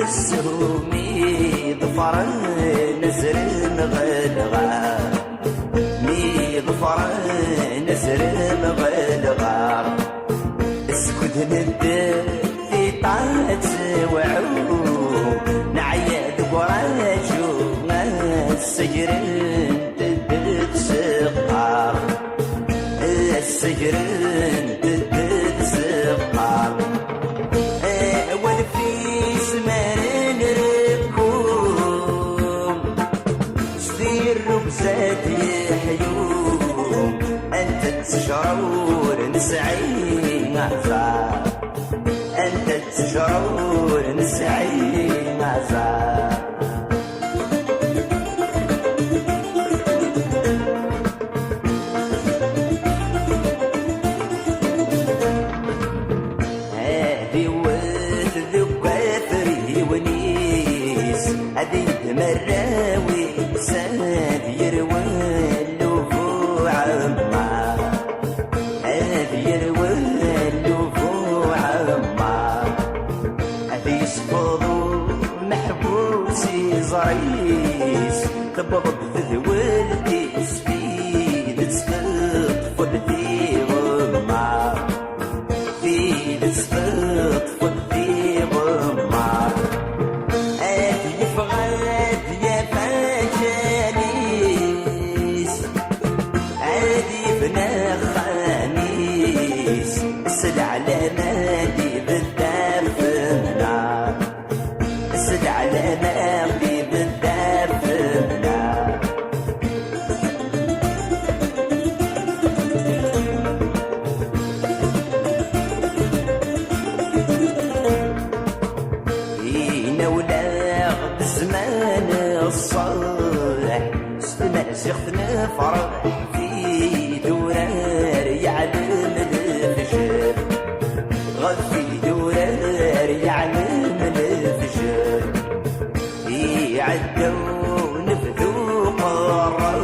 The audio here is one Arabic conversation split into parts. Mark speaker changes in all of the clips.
Speaker 1: السهومي ظفر نزر مغلغار مي ظفر نزر مغلغار اسكت ندر في طاعت وعو نعيا دقراجو السجر تدد سقار السجر تدد سقار والفيس مرن ربكم سدير رمزات يحيوم انت تشعر نسعي عزار انت تشعر نسعي عزار هذي مراوي ساد يروالو فو عمار هذي يروالو فو عمار هذي يسفضو محبوسي زريس تبض ذولتي سفيد تسفض في غمار فيد تسفض في غمار فغاد يا فجاليس عادي بنا خميس اسد على نادي بالدار في النار اسد على نادي بالدار في النار إينا ولا زمان الصالح استنازخ نفرح في دورار يعلم الفجر غفي دورار يعلم الفجر يعدوا نفذوا قراح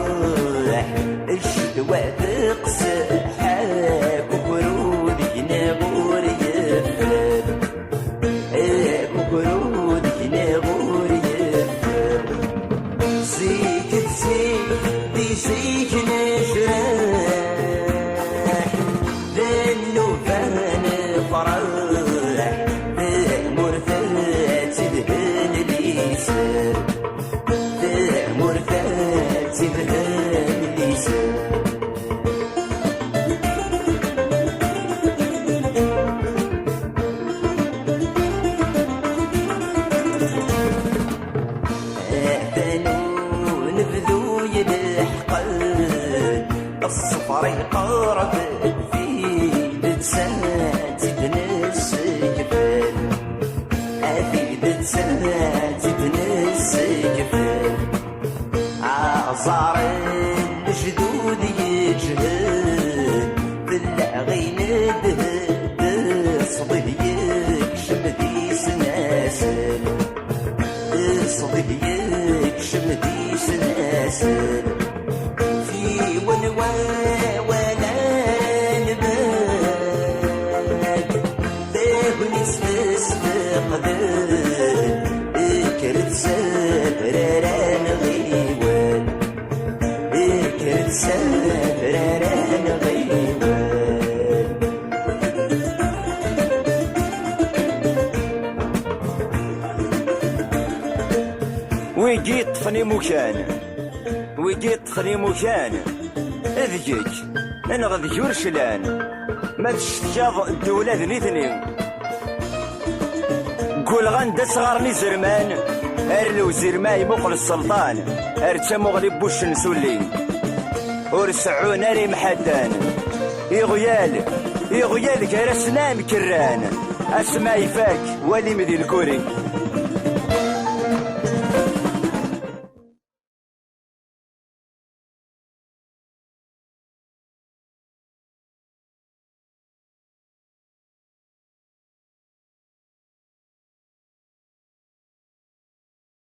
Speaker 1: الشدوى تقسحاك وقرود ينغور يفر وقرود ينغور زيك نشرح ذنو فان فرح مرثات تبهن ليسر مرثات تبهن ليسر الصفر يقرب في دسات تنس كفل في دسات تنس كفل عصار الجدود يجهد بالعغين دهد صدق يكشم دي سناسل صدق يكشم دي سناسل ولا نبات ذهب نسفق ذهب اكرت سفران غيوان اكرت سفران غيوان ويجيت طفني مكان ويجيت طفني مكان اذجيك انا غادي يورشلان ما تشتجاض الدولة ذنيثني قول غندا صغارني زرمان ارلو زرماي مقل السلطان ارتمو غلب بوش نسولي ورسعون اري محدان يغيال كرسنا مكران اسماي فاك ولي مدي الكوري